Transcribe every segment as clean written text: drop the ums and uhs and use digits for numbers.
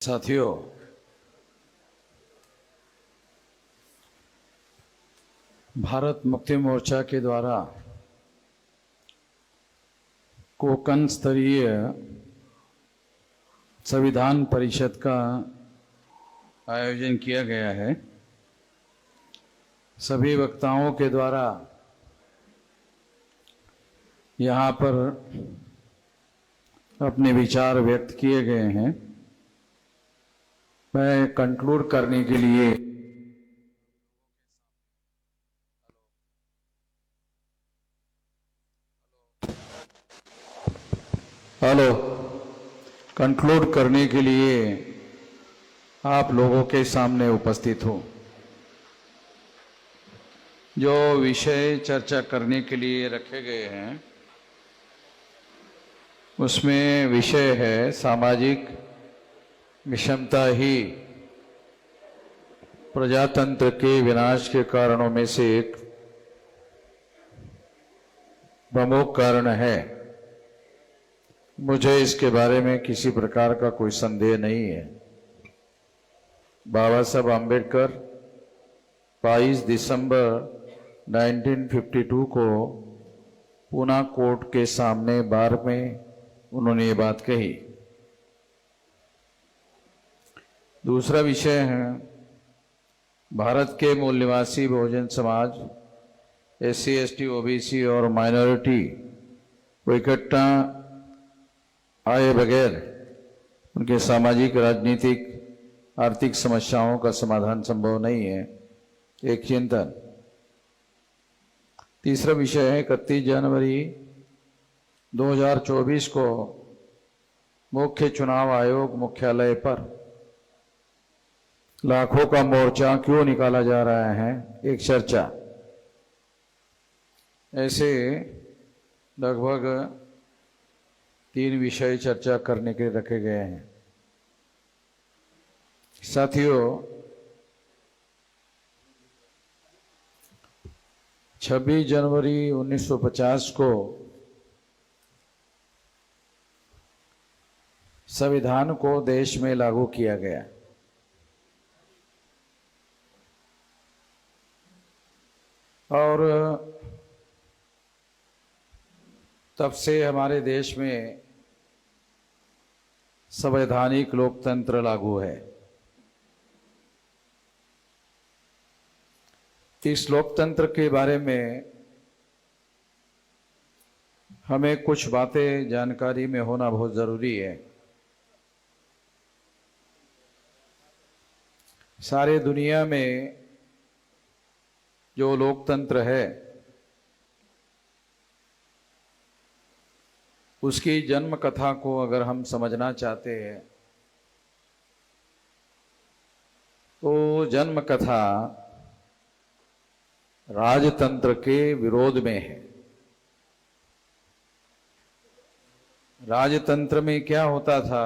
साथियों, भारत मुक्ति मोर्चा के द्वारा कोकण स्तरीय संविधान परिषद का आयोजन किया गया है। सभी वक्ताओं के द्वारा यहाँ पर अपने विचार व्यक्त किए गए हैं। मैं कंक्लूड करने के लिए कंक्लूड करने के लिए आप लोगों के सामने उपस्थित हूँ। जो विषय चर्चा करने के लिए रखे गए हैं उसमें विषय है सामाजिक विषमता ही प्रजातंत्र के विनाश के कारणों में से एक प्रमुख कारण है। मुझे इसके बारे में किसी प्रकार का कोई संदेह नहीं है। बाबा साहब आम्बेडकर 22 दिसंबर 1952 को पूना कोर्ट के सामने बार में उन्होंने ये बात कही। दूसरा विषय है भारत के मूल निवासी Bahujan Samaj, SC, ST, OBC और माइनॉरिटी को इकट्ठा आए बगैर उनके सामाजिक, राजनीतिक, आर्थिक समस्याओं का समाधान संभव नहीं है, एक चिंतन। तीसरा विषय है 31 जनवरी 2024 को मुख्य चुनाव आयोग मुख्यालय पर लाखों का मोर्चा क्यों निकाला जा रहा है, एक चर्चा। ऐसे लगभग 3 विषय चर्चा करने के लिए रखे गए हैं। साथियों, 26 जनवरी 1950 को संविधान को देश में लागू किया गया। और तब से हमारे देश में संवैधानिक लोकतंत्र लागू है। इस लोकतंत्र के बारे में हमें कुछ बातें जानकारी में होना बहुत जरूरी है। सारे दुनिया में जो लोकतंत्र है उसकी जन्म कथा को अगर हम समझना चाहते हैं तो जन्म कथा राजतंत्र के विरोध में है। राजतंत्र में क्या होता था?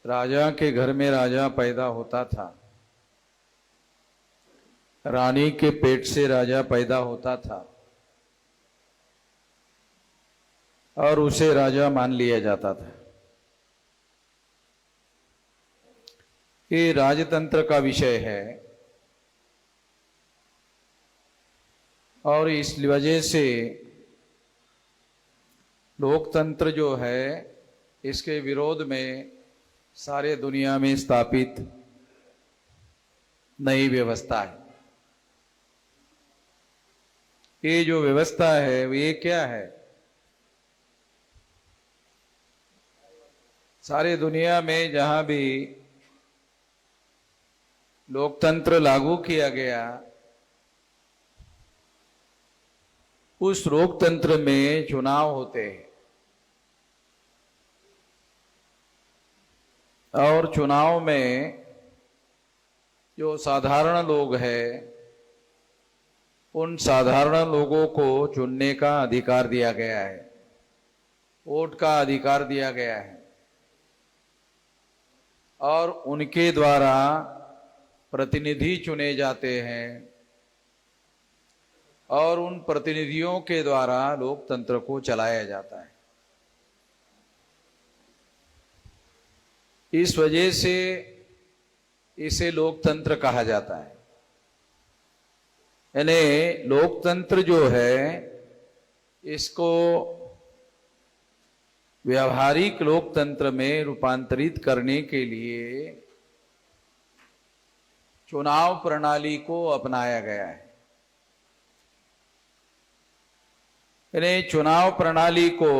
राजा के घर में राजा पैदा होता था, रानी के पेट से राजा पैदा होता था और उसे राजा मान लिया जाता था। ये राजतंत्र का विषय है और इस वजह से लोकतंत्र जो है इसके विरोध में सारे दुनिया में स्थापित नई व्यवस्था है। ये जो व्यवस्था है ये क्या है? सारे दुनिया में जहां भी लोकतंत्र लागू किया गया उस लोकतंत्र में चुनाव होते हैं और चुनाव में जो साधारण लोग हैं उन साधारण लोगों को चुनने का अधिकार दिया गया है, वोट का अधिकार दिया गया है और उनके द्वारा प्रतिनिधि चुने जाते हैं और उन प्रतिनिधियों के द्वारा लोकतंत्र को चलाया जाता है। इस वजह से इसे लोकतंत्र कहा जाता है। यानी लोकतंत्र जो है इसको व्यावहारिक लोकतंत्र में रूपांतरित करने के लिए चुनाव प्रणाली को अपनाया गया है। यानी चुनाव प्रणाली को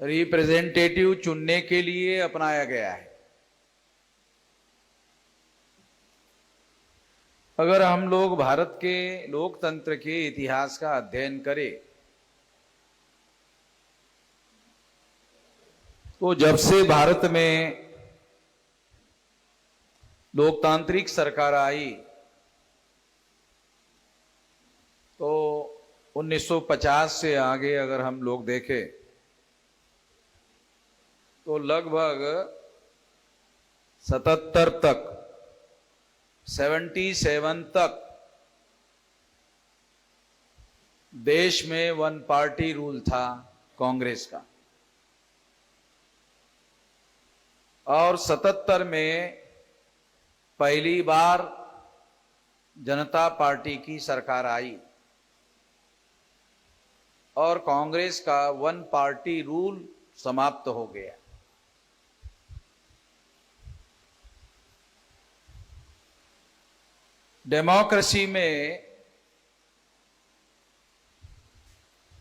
रिप्रेजेंटेटिव चुनने के लिए अपनाया गया है। अगर हम लोग भारत के लोकतंत्र के इतिहास का अध्ययन करें तो जब से भारत में लोकतांत्रिक सरकार आई तो 1950 से आगे अगर हम लोग देखें तो लगभग 77 तक 77 तक देश में वन पार्टी रूल था कांग्रेस का, और 77 में पहली बार जनता पार्टी की सरकार आई और कांग्रेस का वन पार्टी रूल समाप्त हो गया। डेमोक्रेसी में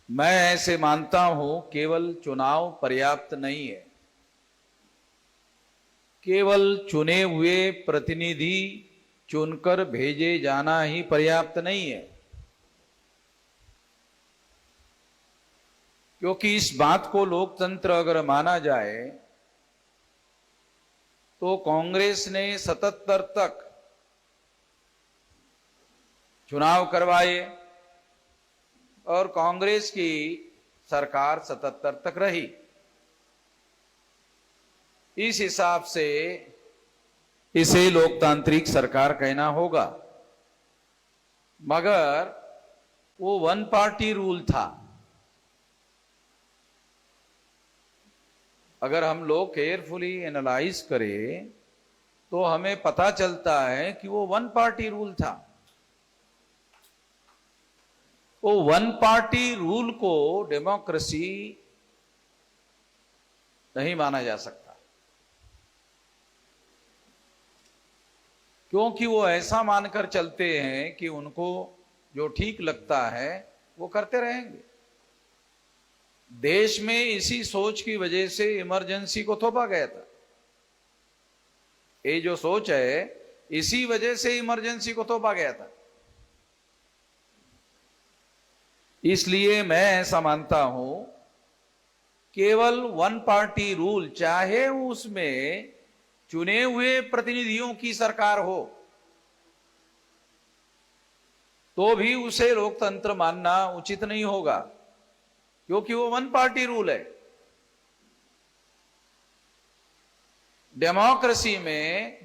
मैं ऐसे मानता हूं केवल चुनाव पर्याप्त नहीं है, केवल चुने हुए प्रतिनिधि चुनकर भेजे जाना ही पर्याप्त नहीं है। क्योंकि इस बात को लोकतंत्र अगर माना जाए तो कांग्रेस ने 77 तक चुनाव करवाए और कांग्रेस की सरकार 77 तक रही। इस हिसाब से इसे लोकतांत्रिक सरकार कहना होगा, मगर वो वन पार्टी रूल था। अगर हम लोग केयरफुली एनालाइज करें तो हमें पता चलता है कि वो वन पार्टी रूल था। वो वन पार्टी रूल को डेमोक्रेसी नहीं माना जा सकता, क्योंकि वो ऐसा मानकर चलते हैं कि उनको जो ठीक लगता है वो करते रहेंगे। देश में इसी सोच की वजह से इमरजेंसी को थोपा गया था। ये जो सोच है इसी वजह से इमरजेंसी को थोपा गया था। इसलिए मैं ऐसा मानता हूं केवल वन पार्टी रूल, चाहे उसमें चुने हुए प्रतिनिधियों की सरकार हो, तो भी उसे लोकतंत्र मानना उचित नहीं होगा, क्योंकि वो वन पार्टी रूल है। डेमोक्रेसी में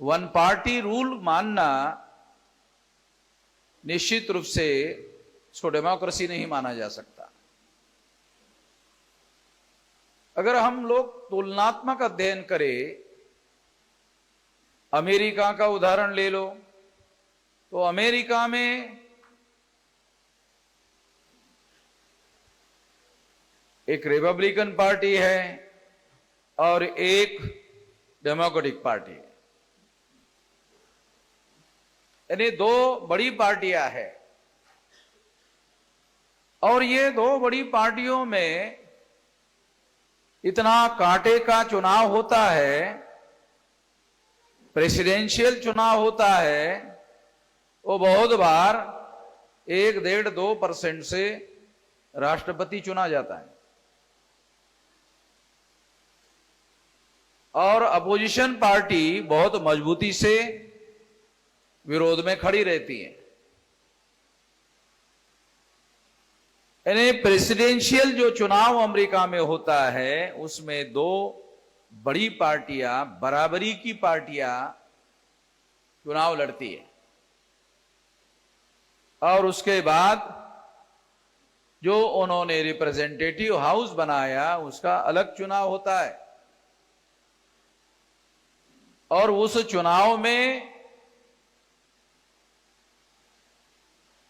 वन पार्टी रूल मानना निश्चित रूप से इसको डेमोक्रेसी नहीं माना जा सकता। अगर हम लोग तुलनात्मक अध्ययन करें, अमेरिका का उदाहरण ले लो, तो अमेरिका में एक रिपब्लिकन पार्टी है और एक डेमोक्रेटिक पार्टी है, यानी दो बड़ी पार्टियां हैं। और ये दो बड़ी पार्टियों में इतना कांटे का चुनाव होता है, प्रेसिडेंशियल चुनाव होता है, वो बहुत बार 1-1.5-2% से राष्ट्रपति चुना जाता है और अपोजिशन पार्टी बहुत मजबूती से विरोध में खड़ी रहती है। यानी प्रेसिडेंशियल जो चुनाव अमेरिका में होता है उसमें दो बड़ी पार्टियां, बराबरी की पार्टियां चुनाव लड़ती है और उसके बाद जो उन्होंने रिप्रेजेंटेटिव हाउस बनाया उसका अलग चुनाव होता है। और उस चुनाव में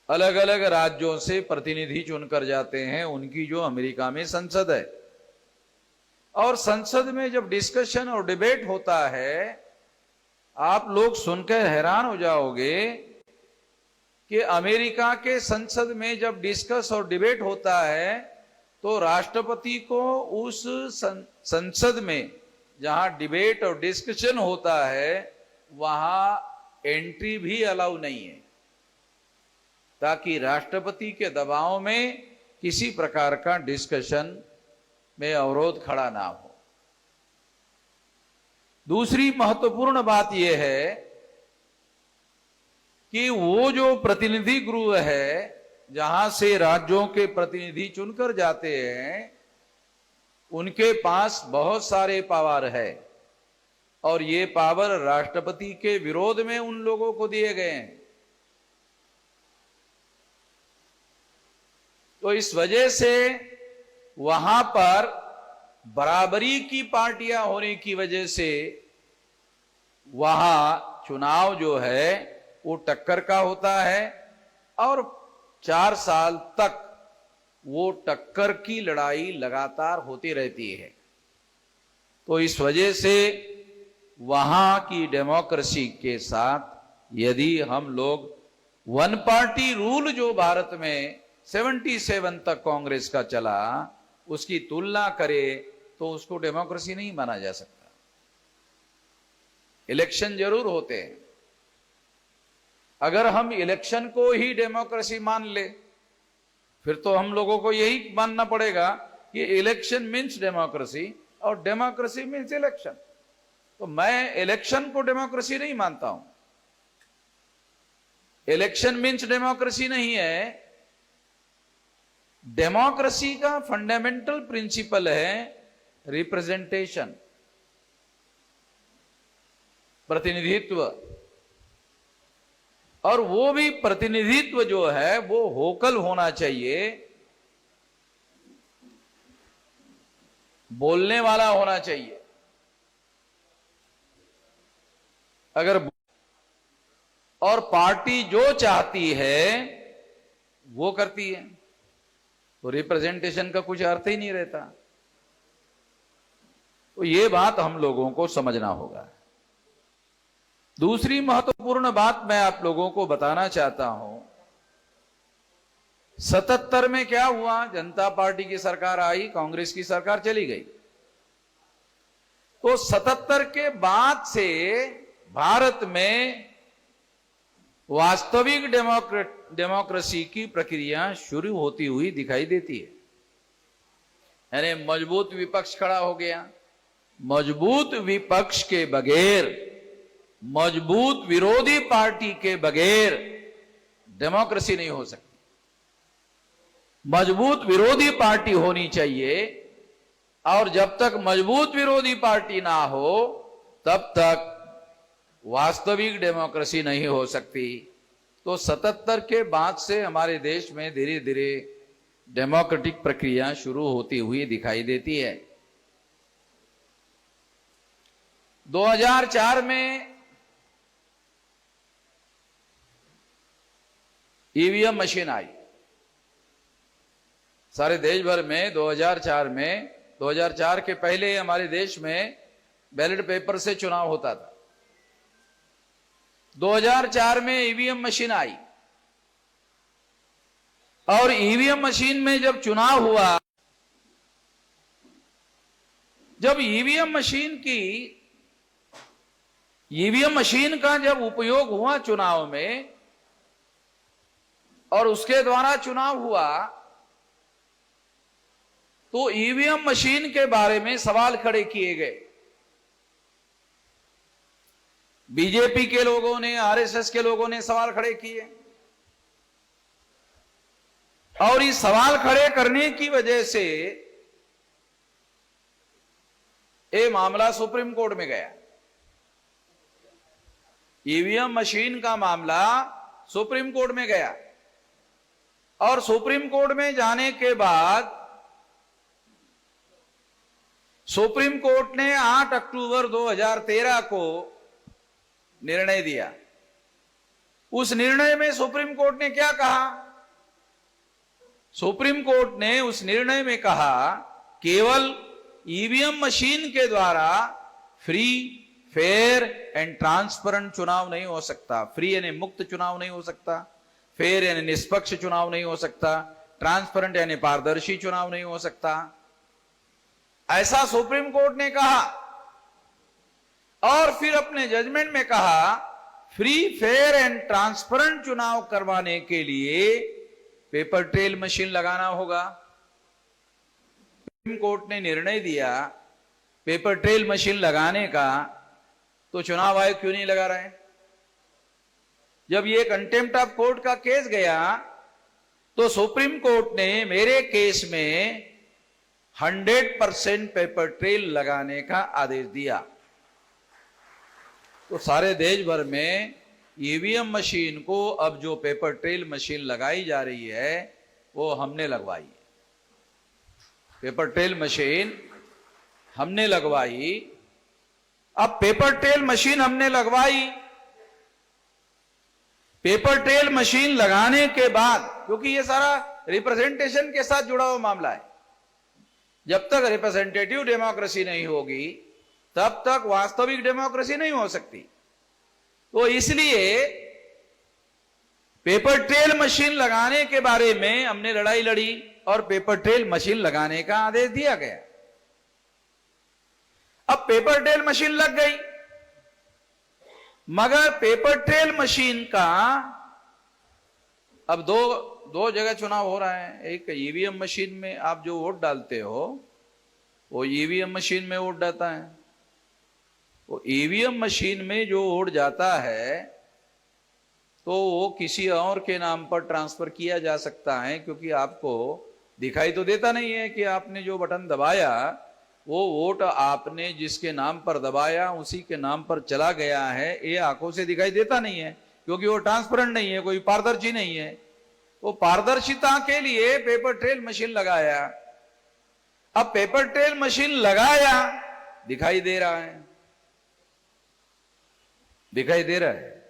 अलग अलग राज्यों से प्रतिनिधि चुनकर जाते हैं, उनकी जो अमेरिका में संसद है। और संसद में जब डिस्कशन और डिबेट होता है, आप लोग सुनकर हैरान हो जाओगे कि अमेरिका के संसद में जब डिस्कस और डिबेट होता है तो राष्ट्रपति को उस संसद में जहां डिबेट और डिस्कशन होता है वहां एंट्री भी अलाउ नहीं है, ताकि राष्ट्रपति के दबाव में किसी प्रकार का डिस्कशन में अवरोध खड़ा ना हो। दूसरी महत्वपूर्ण बात यह है कि वो जो प्रतिनिधि गृह है जहां से राज्यों के प्रतिनिधि चुनकर जाते हैं, उनके पास बहुत सारे पावर है और ये पावर राष्ट्रपति के विरोध में उन लोगों को दिए गए हैं। तो इस वजह से वहां पर बराबरी की पार्टियां होने की वजह से वहां चुनाव जो है वो टक्कर का होता है और 4 साल तक वो टक्कर की लड़ाई लगातार होती रहती है। तो इस वजह से वहां की डेमोक्रेसी के साथ यदि हम लोग वन पार्टी रूल जो भारत में 77 तक कांग्रेस का चला उसकी तुलना करें तो उसको डेमोक्रेसी नहीं माना जा सकता। इलेक्शन जरूर होते हैं, अगर हम इलेक्शन को ही डेमोक्रेसी मान ले फिर तो हम लोगों को यही मानना पड़ेगा कि इलेक्शन मीन्स डेमोक्रेसी और डेमोक्रेसी मीन्स इलेक्शन। तो मैं इलेक्शन को डेमोक्रेसी नहीं मानता हूं। इलेक्शन मीन्स डेमोक्रेसी नहीं है। डेमोक्रेसी का फंडामेंटल प्रिंसिपल है रिप्रेजेंटेशन, प्रतिनिधित्व, और वो भी प्रतिनिधित्व जो है वो वोकल होना चाहिए, बोलने वाला होना चाहिए। अगर और पार्टी जो चाहती है वो करती है तो रिप्रेजेंटेशन का कुछ अर्थ ही नहीं रहता। तो ये बात हम लोगों को समझना होगा। दूसरी महत्वपूर्ण बात मैं आप लोगों को बताना चाहता हूं, 77 में क्या हुआ, जनता पार्टी की सरकार आई, कांग्रेस की सरकार चली गई। तो 77 के बाद से भारत में वास्तविक डेमोक्रेसी की प्रक्रिया शुरू होती हुई दिखाई देती है। यानी मजबूत विपक्ष खड़ा हो गया। मजबूत विपक्ष के बगैर, मजबूत विरोधी पार्टी के बगैर डेमोक्रेसी नहीं हो सकती। मजबूत विरोधी पार्टी होनी चाहिए और जब तक मजबूत विरोधी पार्टी ना हो तब तक वास्तविक डेमोक्रेसी नहीं हो सकती। तो 77 के बाद से हमारे देश में धीरे धीरे डेमोक्रेटिक प्रक्रिया शुरू होती हुई दिखाई देती है। 2004 में ईवीएम मशीन आई सारे देश भर में। 2004 के पहले हमारे देश में बैलेट पेपर से चुनाव होता था। 2004 में ईवीएम मशीन आई और ईवीएम मशीन में जब चुनाव हुआ, जब ईवीएम मशीन का जब उपयोग हुआ चुनाव में और उसके द्वारा चुनाव हुआ, तो ईवीएम मशीन के बारे में सवाल खड़े किए गए। बीजेपी के लोगों ने, आरएसएस के लोगों ने सवाल खड़े किए और इस सवाल खड़े करने की वजह से ये मामला सुप्रीम कोर्ट में गया। ईवीएम मशीन का मामला सुप्रीम कोर्ट में गया और सुप्रीम कोर्ट में जाने के बाद सुप्रीम कोर्ट ने 8 अक्टूबर 2013 को निर्णय दिया। उस निर्णय में सुप्रीम कोर्ट ने क्या कहा? सुप्रीम कोर्ट ने उस निर्णय में कहा केवल ईवीएम मशीन के द्वारा फ्री, फेयर एंड ट्रांसपेरेंट चुनाव नहीं हो सकता। फ्री यानी मुक्त चुनाव नहीं हो सकता, फेयर यानी निष्पक्ष चुनाव नहीं हो सकता, ट्रांसपेरेंट यानी पारदर्शी चुनाव नहीं हो सकता, ऐसा सुप्रीम कोर्ट ने कहा। और फिर अपने जजमेंट में कहा फ्री, फेयर एंड ट्रांसपेरेंट चुनाव करवाने के लिए पेपर ट्रेल मशीन लगाना होगा। सुप्रीम कोर्ट ने निर्णय दिया पेपर ट्रेल मशीन लगाने का, तो चुनाव आयोग क्यों नहीं लगा रहे? जब ये कंटेम्प्ट ऑफ कोर्ट का केस गया तो सुप्रीम कोर्ट ने मेरे केस में 100% पेपर ट्रेल लगाने का आदेश दिया। तो सारे देश भर में ईवीएम मशीन को अब जो पेपर ट्रेल मशीन लगाई जा रही है वो हमने लगवाई। पेपर ट्रेल मशीन हमने लगवाई। अब पेपर ट्रेल मशीन हमने लगवाई, पेपर ट्रेल मशीन लगाने के बाद, क्योंकि ये सारा रिप्रेजेंटेशन के साथ जुड़ा हुआ मामला है, जब तक रिप्रेजेंटेटिव डेमोक्रेसी नहीं होगी तब तक वास्तविक डेमोक्रेसी नहीं हो सकती। तो इसलिए पेपर ट्रेल मशीन लगाने के बारे में हमने लड़ाई लड़ी और पेपर ट्रेल मशीन लगाने का आदेश दिया गया। अब पेपर ट्रेल मशीन लग गई, मगर पेपर ट्रेल मशीन का अब दो जगह चुनाव हो रहा है। एक ईवीएम मशीन में आप जो वोट डालते हो वो ईवीएम मशीन में वोट जाता है। वो ईवीएम मशीन में जो वोट जाता है तो वो किसी और के नाम पर ट्रांसफर किया जा सकता है, क्योंकि आपको दिखाई तो देता नहीं है कि आपने जो बटन दबाया वो वोट आपने जिसके नाम पर दबाया उसी के नाम पर चला गया है। ये आंखों से दिखाई देता नहीं है क्योंकि वो ट्रांसपेरेंट नहीं है, कोई पारदर्शी नहीं है। वो पारदर्शिता के लिए पेपर ट्रेल मशीन लगाया। अब पेपर ट्रेल मशीन लगाया, दिखाई दे रहा है, दिखाई दे रहा है,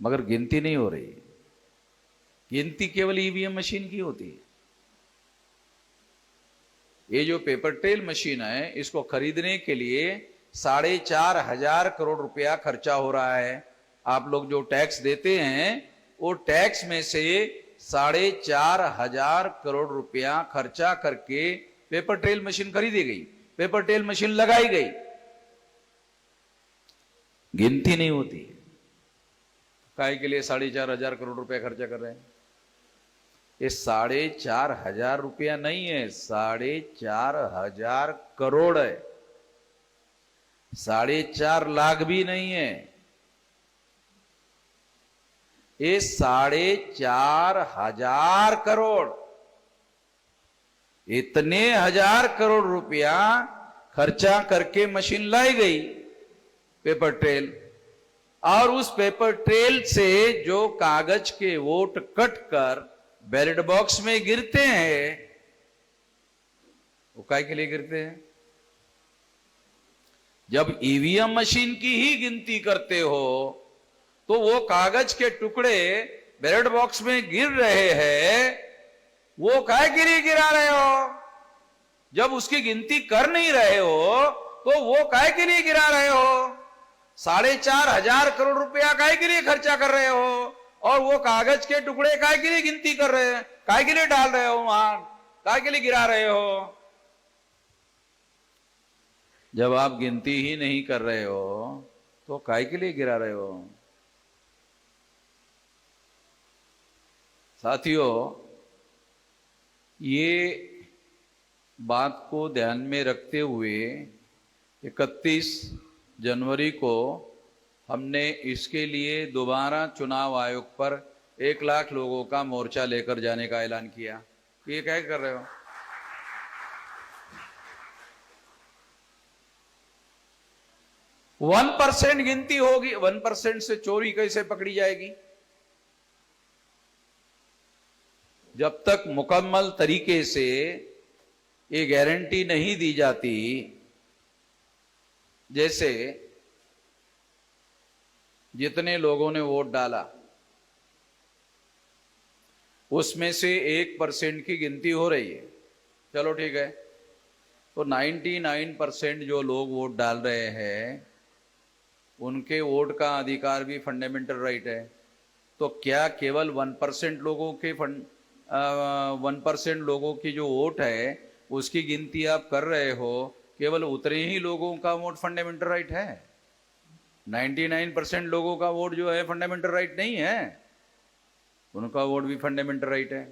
मगर गिनती नहीं हो रही। गिनती केवल ईवीएम मशीन की होती है। ये जो पेपर ट्रेल मशीन है इसको खरीदने के लिए 4,500 करोड़ रुपया खर्चा हो रहा है। आप लोग जो टैक्स देते हैं वो टैक्स में से 4,500 करोड़ रुपया खर्चा करके पेपर ट्रेल मशीन खरीदी गई, पेपर ट्रेल मशीन लगाई गई। गिनती नहीं होती। काय के लिए 4,500 करोड़ रुपया खर्चा कर रहे हैं? ये 4,500 रुपया नहीं है, 4,500 करोड़ है। 4.5 लाख भी नहीं है, ये 4,500 करोड़। इतने 1,000 करोड़ रुपया खर्चा करके मशीन लाई गई पेपर ट्रेल, और उस पेपर ट्रेल से जो कागज के वोट कट कर बैलेट बॉक्स में गिरते हैं वो काय के लिए गिरते हैं? जब ईवीएम मशीन की ही गिनती करते हो तो वो कागज के टुकड़े बैलेट बॉक्स में गिर रहे हैं, वो काय के लिए गिरा रहे हो? जब उसकी गिनती कर नहीं रहे हो तो वो काय के लिए गिरा रहे हो? 4,500 करोड़ रुपया काय के लिए खर्चा कर रहे हो और वो कागज के टुकड़े काय के लिए गिनती कर रहे हैं, काय के लिए डाल रहे हो वहां, काय के लिए गिरा रहे हो? जब आप गिनती ही नहीं कर रहे हो तो काय के लिए गिरा रहे हो? साथियों, ये बात को ध्यान में रखते हुए 31 जनवरी को हमने इसके लिए दोबारा चुनाव आयोग पर 1 लाख लोगों का मोर्चा लेकर जाने का ऐलान किया। ये क्या कर रहे हो? वन 1% गिनती होगी, 1% से चोरी कैसे पकड़ी जाएगी? जब तक मुकम्मल तरीके से ये गारंटी नहीं दी जाती, जैसे जितने लोगों ने वोट डाला उसमें से 1% की गिनती हो रही है। चलो ठीक है, तो 99% जो लोग वोट डाल रहे हैं उनके वोट का अधिकार भी फंडामेंटल राइट है। तो क्या केवल 1% लोगों के 1% लोगों की जो वोट है उसकी गिनती आप कर रहे हो, केवल उतने ही लोगों का वोट फंडामेंटल राइट है? 99% लोगों का वोट जो है फंडामेंटल राइट नहीं है, उनका वोट भी फंडामेंटल राइट है।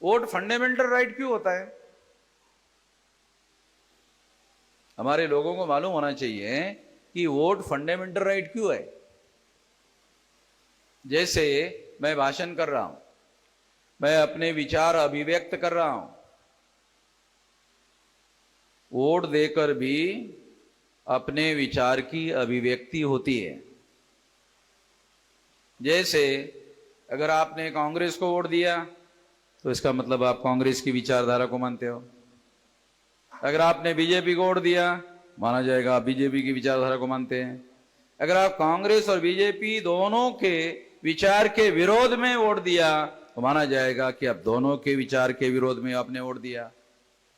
वोट फंडामेंटल राइट क्यों होता है? हमारे लोगों को मालूम होना चाहिए कि वोट फंडामेंटल राइट क्यों है। जैसे मैं भाषण कर रहा हूं, मैं अपने विचार अभिव्यक्त कर रहा हूं, वोट देकर भी अपने विचार की अभिव्यक्ति होती है। जैसे अगर आपने कांग्रेस को वोट दिया तो इसका मतलब आप कांग्रेस की विचारधारा को मानते हो। अगर आपने बीजेपी को वोट दिया, माना जाएगा आप बीजेपी की विचारधारा को मानते हैं। अगर आप कांग्रेस और बीजेपी दोनों के विचार के विरोध में वोट दिया तो माना जाएगा कि आप दोनों के विचार के विरोध में आपने वोट दिया।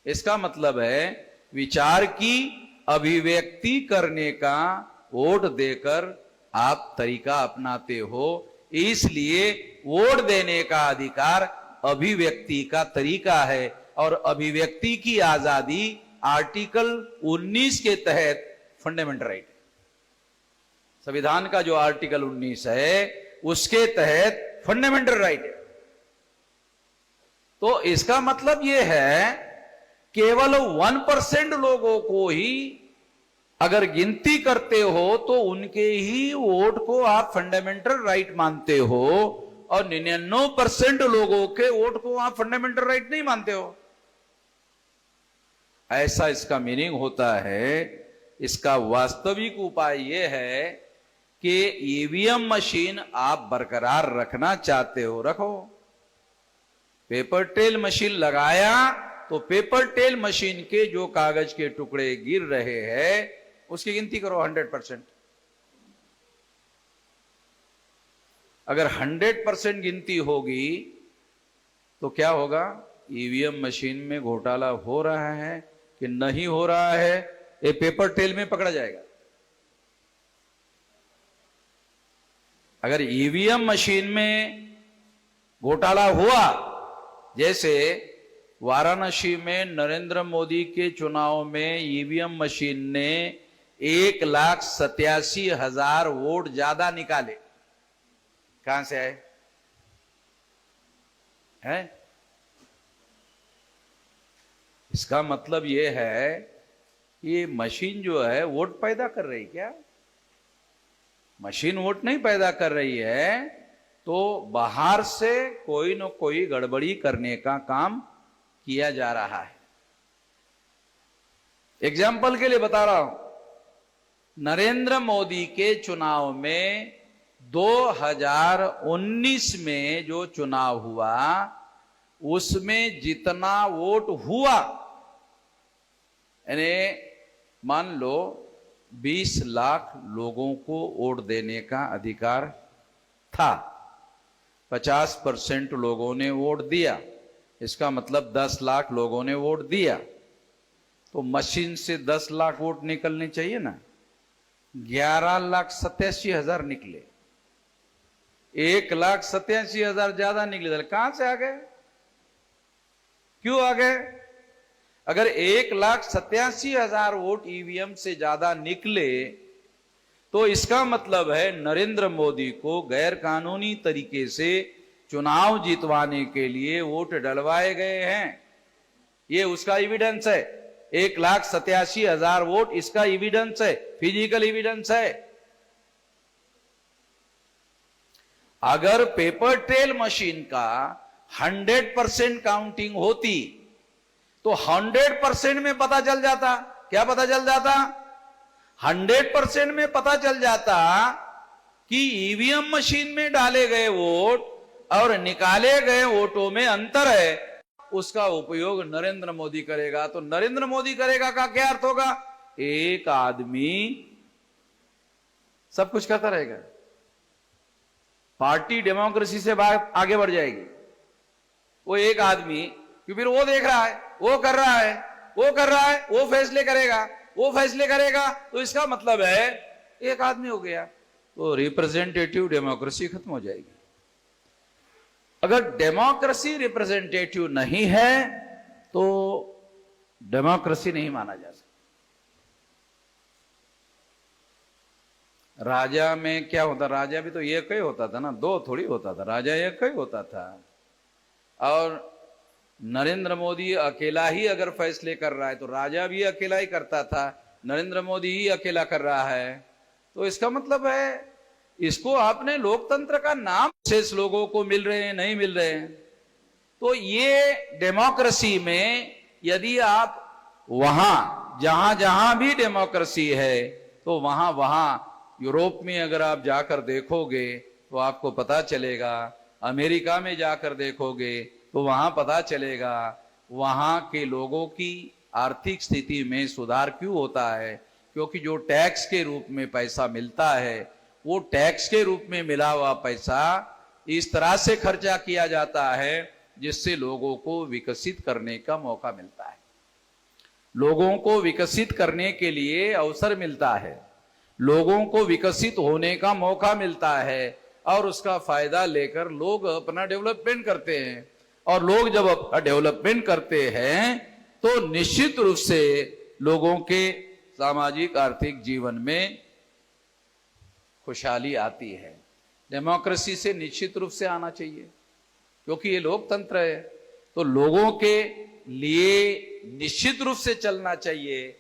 इसका मतलब है विचार की अभिव्यक्ति करने का वोट देकर आप तरीका अपनाते हो, इसलिए वोट देने का अधिकार अभिव्यक्ति का तरीका है। और अभिव्यक्ति की आजादी आर्टिकल 19 के तहत फंडामेंटल राइट है। संविधान का जो आर्टिकल 19 है उसके तहत फंडामेंटल राइट है। तो इसका मतलब यह है केवल 1% लोगों को ही अगर गिनती करते हो तो उनके ही वोट को आप फंडामेंटल राइट मानते हो, और 99% लोगों के वोट को आप फंडामेंटल राइट नहीं मानते हो। ऐसा इसका मीनिंग होता है। इसका वास्तविक उपाय यह है कि ईवीएम मशीन आप बरकरार रखना चाहते हो, रखो। पेपर टेल मशीन लगाया तो पेपर टेल मशीन के जो कागज के टुकड़े गिर रहे हैं उसकी गिनती करो 100%। अगर 100% गिनती होगी तो क्या होगा? ईवीएम मशीन में घोटाला हो रहा है कि नहीं हो रहा है, ये पेपर टेल में पकड़ा जाएगा। अगर ईवीएम मशीन में घोटाला हुआ, जैसे वाराणसी में नरेंद्र मोदी के चुनाव में ईवीएम मशीन ने 1,87,000 वोट ज्यादा निकाले, कहां से आए हैं? इसका मतलब यह है कि मशीन जो है वोट पैदा कर रही। क्या मशीन वोट नहीं पैदा कर रही है, तो बाहर से कोई न कोई गड़बड़ी करने का काम किया जा रहा है। एग्जाम्पल के लिए बता रहा हूं, नरेंद्र मोदी के चुनाव में 2019 में जो चुनाव हुआ उसमें जितना वोट हुआ, यानी मान लो 20 लाख लोगों को वोट देने का अधिकार था, 50% लोगों ने वोट दिया, इसका मतलब 10 लाख लोगों ने वोट दिया, तो मशीन से 10 लाख वोट निकलने चाहिए ना। 11,87,000 निकले, 1,87,000 ज्यादा निकले। कहां से आ गए? क्यों आ गए? अगर 1,87,000 वोट ईवीएम से ज्यादा निकले तो इसका मतलब है नरेंद्र मोदी को गैर कानूनी तरीके से चुनाव जीतवाने के लिए वोट डलवाए गए हैं। ये उसका एविडेंस है। 1,87,000 वोट इसका एविडेंस है, फिजिकल एविडेंस है। अगर पेपर ट्रेल मशीन का 100% काउंटिंग होती तो 100% में पता चल जाता। क्या पता चल जाता? 100% में पता चल जाता कि ईवीएम मशीन में डाले गए वोट और निकाले गए वोटों में अंतर है। उसका उपयोग नरेंद्र मोदी करेगा। तो नरेंद्र मोदी करेगा का क्या अर्थ होगा? एक आदमी सब कुछ करता रहेगा। पार्टी डेमोक्रेसी से बात आगे बढ़ जाएगी। वो एक आदमी, कि फिर वो देख रहा है, वो कर रहा है, वो कर रहा है, वो फैसले करेगा, वो फैसले करेगा, तो इसका मतलब है एक आदमी हो गया, तो रिप्रेजेंटेटिव डेमोक्रेसी खत्म हो जाएगी। अगर डेमोक्रेसी रिप्रेजेंटेटिव नहीं है तो डेमोक्रेसी नहीं माना जा सकता। राजा में क्या होता, राजा भी तो एक ही होता था ना, दो थोड़ी होता था, राजा एक ही होता था। और नरेंद्र मोदी अकेला ही अगर फैसले कर रहा है तो राजा भी अकेला ही करता था, नरेंद्र मोदी ही अकेला कर रहा है, तो इसका मतलब है इसको आपने लोकतंत्र का नाम शेष लोगों को मिल रहे हैं, नहीं मिल रहे हैं। तो ये डेमोक्रेसी में यदि आप वहां जहां जहां भी डेमोक्रेसी है तो वहां वहां यूरोप में अगर आप जाकर देखोगे तो आपको पता चलेगा, अमेरिका में जाकर देखोगे तो वहां पता चलेगा वहां के लोगों की आर्थिक स्थिति में सुधार क्यों होता है, क्योंकि जो टैक्स के रूप में पैसा मिलता है वो टैक्स के रूप में मिला हुआ पैसा इस तरह से खर्चा किया जाता है जिससे लोगों को विकसित करने का मौका मिलता है, लोगों को विकसित करने के लिए अवसर मिलता है, लोगों को विकसित होने का मौका मिलता है और उसका फायदा लेकर लोग अपना डेवलपमेंट करते हैं। और लोग जब अपना डेवलपमेंट करते हैं तो निश्चित रूप से लोगों के सामाजिक आर्थिक जीवन में खुशहाली आती है। डेमोक्रेसी से निश्चित रूप से आना चाहिए, क्योंकि ये लोकतंत्र है, तो लोगों के लिए निश्चित रूप से चलना चाहिए।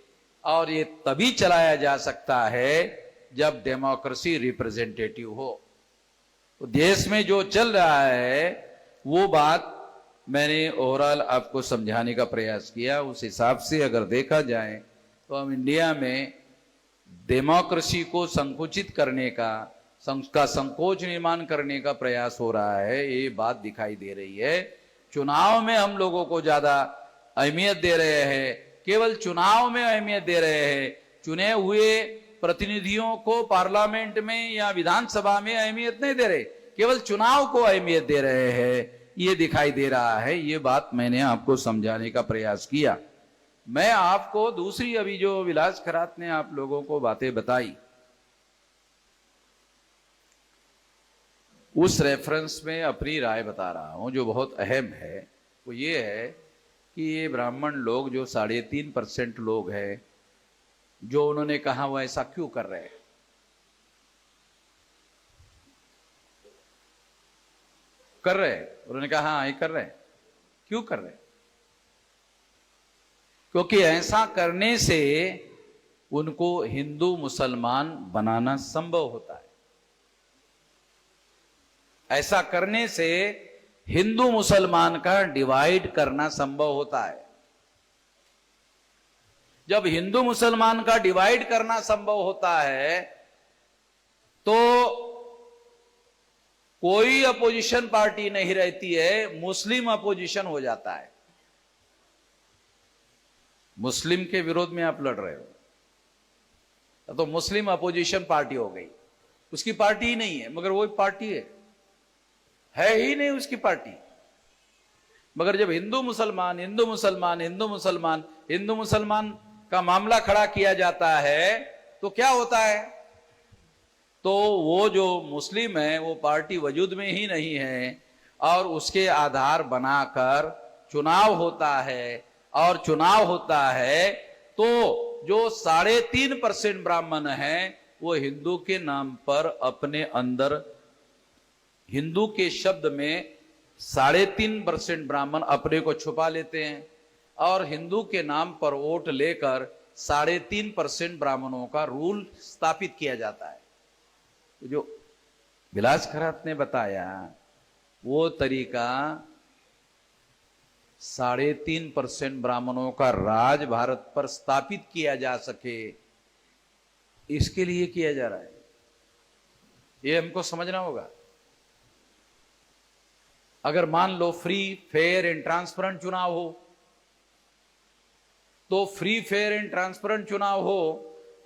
और ये तभी चलाया जा सकता है जब डेमोक्रेसी रिप्रेजेंटेटिव हो। तो देश में जो चल रहा है वो बात मैंने ओवरऑल आपको समझाने का प्रयास किया। उस हिसाब से अगर देखा जाए तो हम इंडिया में डेमोक्रेसी को संकुचित करने का संकोच निर्माण करने का प्रयास हो रहा है, ये बात दिखाई दे रही है। चुनाव में हम लोगों को ज्यादा अहमियत दे रहे हैं, केवल चुनाव में अहमियत दे रहे हैं, चुने हुए प्रतिनिधियों को पार्लियामेंट में या विधानसभा में अहमियत नहीं दे रहे, केवल चुनाव को अहमियत दे रहे हैं, ये दिखाई दे रहा है। ये बात मैंने आपको समझाने का प्रयास किया। मैं आपको दूसरी अभी जो विलास खरात ने आप लोगों को बातें बताई उस रेफरेंस में अपनी राय बता रहा हूं जो बहुत अहम है। वो ये है कि ये ब्राह्मण लोग जो 3.5% लोग हैं जो उन्होंने कहा वो ऐसा क्यों कर रहे हैं, कर रहे हैं, उन्होंने कहा हाँ ये कर रहे हैं, क्यों कर रहे हैं? क्योंकि ऐसा करने से उनको हिंदू मुसलमान बनाना संभव होता है। ऐसा करने से हिंदू मुसलमान का डिवाइड करना संभव होता है। जब हिंदू मुसलमान का डिवाइड करना संभव होता है तो कोई अपोजिशन पार्टी नहीं रहती है, मुस्लिम अपोजिशन हो जाता है। मुस्लिम के विरोध में आप लड़ रहे हो तो मुस्लिम अपोजिशन पार्टी हो गई, उसकी पार्टी ही नहीं है मगर वो पार्टी है ही नहीं उसकी पार्टी। मगर जब हिंदू मुसलमान हिंदू मुसलमान हिंदू मुसलमान हिंदू मुसलमान का मामला खड़ा किया जाता है तो क्या होता है, तो वो जो मुस्लिम है वो पार्टी वजूद में ही नहीं है और उसके आधार बनाकर चुनाव होता है। और चुनाव होता है तो जो 3.5% ब्राह्मण हैं वो हिंदू के नाम पर अपने अंदर हिंदू के शब्द में 3.5% ब्राह्मण अपने को छुपा लेते हैं और हिंदू के नाम पर वोट लेकर 3.5% ब्राह्मणों का रूल स्थापित किया जाता है। जो विलास खरात ने बताया वो तरीका 3.5% ब्राह्मणों का राज भारत पर स्थापित किया जा सके इसके लिए किया जा रहा है, ये हमको समझना होगा। अगर मान लो फ्री फेयर एंड ट्रांसपेरेंट चुनाव हो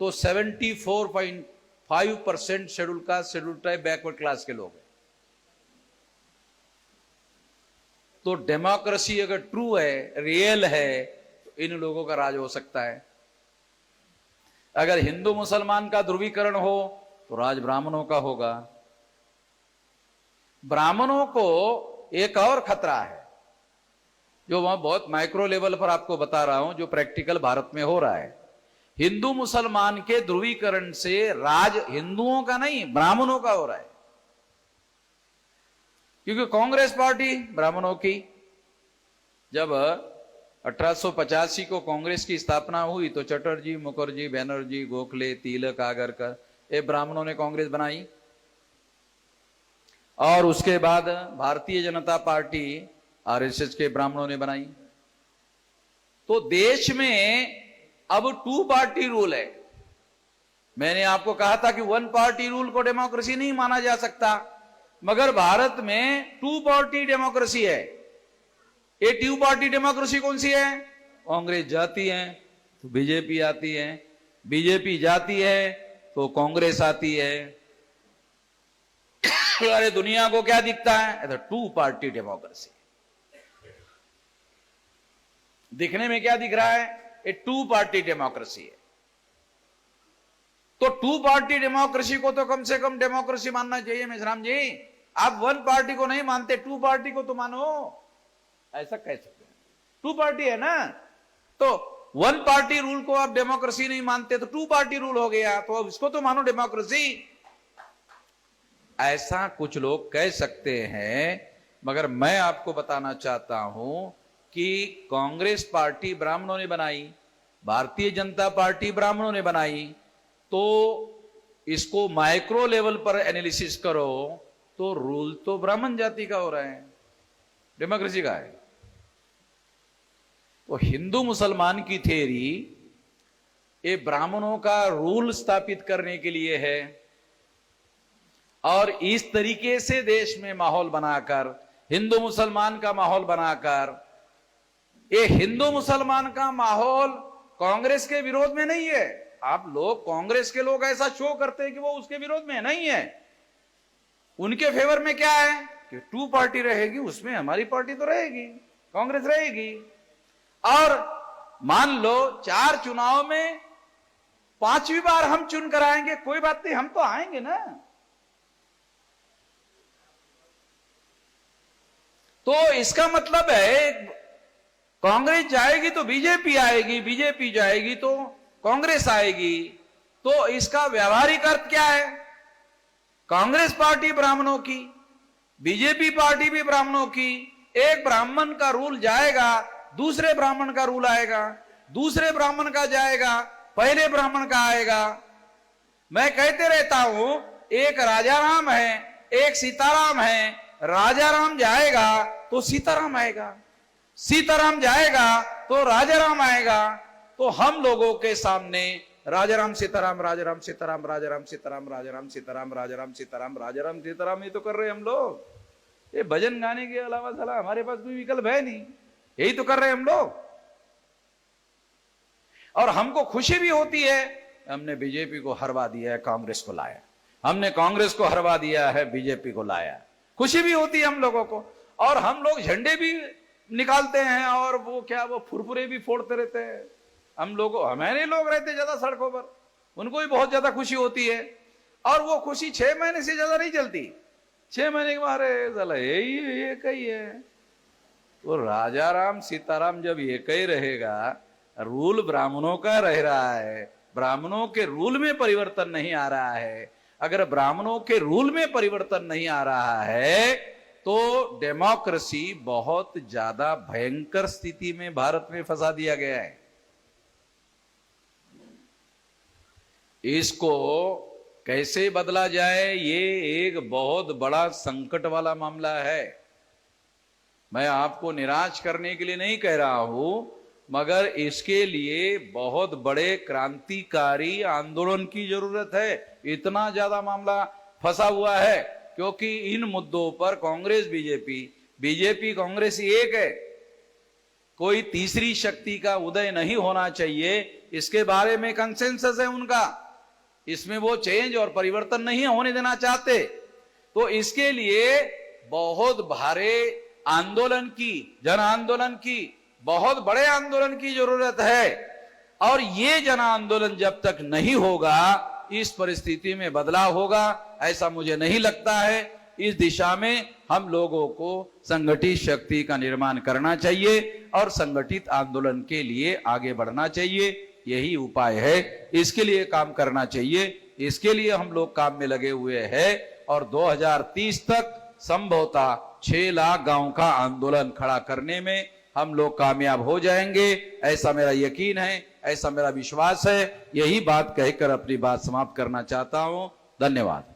तो 74.5% 5% schedule caste, schedule tribe, backward class के लोग हैं। तो डेमोक्रेसी अगर ट्रू है, रियल है, तो इन लोगों का राज हो सकता है। अगर हिंदू मुसलमान का ध्रुवीकरण हो तो राज ब्राह्मणों का होगा। ब्राह्मणों को एक और खतरा है, जो वहां बहुत माइक्रो लेवल पर आपको बता रहा हूं, जो प्रैक्टिकल भारत में हो रहा है। हिंदू मुसलमान के ध्रुवीकरण से राज हिंदुओं का नहीं, ब्राह्मणों का हो रहा है। क्योंकि कांग्रेस पार्टी ब्राह्मणों की, जब 1885 को कांग्रेस की स्थापना हुई तो चटर्जी, मुखर्जी, बैनर्जी, गोखले, तिलक, आगरकर, ये ब्राह्मणों ने कांग्रेस बनाई। और उसके बाद भारतीय जनता पार्टी आरएसएस के ब्राह्मणों ने बनाई। तो देश में अब 2 पार्टी रूल है। मैंने आपको कहा था कि 1 पार्टी रूल को डेमोक्रेसी नहीं माना जा सकता, मगर भारत में 2 पार्टी डेमोक्रेसी है। ये 2 पार्टी डेमोक्रेसी कौन सी है? कांग्रेस जाती है तो बीजेपी आती है, बीजेपी जाती है तो कांग्रेस आती है। अरे दुनिया को क्या दिखता है? 2 पार्टी डेमोक्रेसी दिखने में क्या दिख रहा है? ये 2 पार्टी डेमोक्रेसी है। तो 2 पार्टी डेमोक्रेसी को तो कम से कम डेमोक्रेसी मानना चाहिए। मेजराम जी, आप 1 पार्टी को नहीं मानते, 2 पार्टी को तो मानो। ऐसा कह सकते हैं, 2 पार्टी है ना, तो 1 पार्टी रूल को आप डेमोक्रेसी नहीं मानते तो 2 पार्टी रूल हो गया, तो अब इसको तो मानो डेमोक्रेसी। ऐसा कुछ लोग कह सकते हैं, मगर मैं आपको बताना चाहता हूं कि कांग्रेस पार्टी ब्राह्मणों ने बनाई, भारतीय जनता पार्टी ब्राह्मणों ने बनाई। तो इसको माइक्रो लेवल पर एनालिसिस करो तो रूल तो ब्राह्मण जाति का हो रहा है, डेमोक्रेसी का है। तो हिंदू मुसलमान की थ्योरी ये ब्राह्मणों का रूल स्थापित करने के लिए है, और इस तरीके से देश में माहौल बनाकर, हिंदू मुसलमान का माहौल बनाकर, ये हिंदू मुसलमान का माहौल कांग्रेस के विरोध में नहीं है। आप लोग, कांग्रेस के लोग ऐसा शो करते हैं कि वो उसके विरोध में नहीं है, उनके फेवर में क्या है कि 2 पार्टी रहेगी, उसमें हमारी पार्टी तो रहेगी, कांग्रेस रहेगी। और मान लो 4 चुनाव में 5वीं बार हम चुन कर आएंगे, कोई बात नहीं, हम तो आएंगे ना। तो इसका मतलब है कांग्रेस जाएगी तो बीजेपी आएगी, बीजेपी जाएगी तो कांग्रेस आएगी। तो इसका व्यावहारिक अर्थ क्या है? कांग्रेस पार्टी ब्राह्मणों की, बीजेपी पार्टी भी ब्राह्मणों की। एक ब्राह्मण का रूल जाएगा, दूसरे ब्राह्मण का रूल आएगा, दूसरे ब्राह्मण का जाएगा, पहले ब्राह्मण का आएगा। मैं कहते रहता हूं, एक राजाराम है, एक सीताराम है। राजाराम जाएगा तो सीताराम आएगा, सीताराम जाएगा तो राजाराम आएगा। तो हम लोगों के सामने राजाराम सीताराम, राजाराम सीताराम, राजाराम सीताराम, राजाराम सीताराम, राजाराम सीताराम, राजाराम सीताराम, ये तो कर रहे हैं हम लोग। ये भजन गाने के अलावा साला हमारे पास कोई विकल्प है नहीं, यही तो कर रहे हैं हम लोग। और हमको खुशी भी होती है, हमने बीजेपी को हरवा दिया है, कांग्रेस को लाया, हमने कांग्रेस को हरवा दिया है, बीजेपी को लाया। खुशी भी होती है हम लोगों को। और हम लोग झंडे भी निकालते हैं, और वो क्या, वो फुरफुरे भी फोड़ते रहते हैं। हम लोग, हमारे लोग रहते ज्यादा सड़कों पर, उनको भी बहुत ज्यादा खुशी होती है। और वो खुशी 6 महीने से ज्यादा नहीं चलती। 6 महीने के बाद साला यही एक ही है। तो राजाराम सीताराम जब एक ही रहेगा, रूल ब्राह्मणों का रह रहा है, ब्राह्मणों के रूल में परिवर्तन नहीं आ रहा है। अगर ब्राह्मणों के रूल में परिवर्तन नहीं आ रहा है तो डेमोक्रेसी बहुत ज्यादा भयंकर स्थिति में भारत में फंसा दिया गया है। इसको कैसे बदला जाए, ये एक बहुत बड़ा संकट वाला मामला है। मैं आपको निराश करने के लिए नहीं कह रहा हूं, मगर इसके लिए बहुत बड़े क्रांतिकारी आंदोलन की जरूरत है। इतना ज्यादा मामला फंसा हुआ है, क्योंकि इन मुद्दों पर कांग्रेस बीजेपी, बीजेपी कांग्रेस एक है, कोई तीसरी शक्ति का उदय नहीं होना चाहिए, इसके बारे में कंसेंसस है उनका। इसमें वो चेंज और परिवर्तन नहीं होने देना चाहते। तो इसके लिए बहुत भारी आंदोलन की, जन आंदोलन की, बहुत बड़े आंदोलन की जरूरत है। और ये जन आंदोलन जब तक नहीं होगा, इस परिस्थिति में बदलाव होगा ऐसा मुझे नहीं लगता है। इस दिशा में हम लोगों को संगठित शक्ति का निर्माण करना चाहिए और संगठित आंदोलन के लिए आगे बढ़ना चाहिए। यही उपाय है, इसके लिए काम करना चाहिए। इसके लिए हम लोग काम में लगे हुए हैं और 2030 तक संभवतः 6 लाख गांव का आंदोलन खड़ा करने में हम लोग कामयाब हो जाएंगे, ऐसा मेरा यकीन है, ऐसा मेरा विश्वास है। यही बात कहकर अपनी बात समाप्त करना चाहता हूं। धन्यवाद।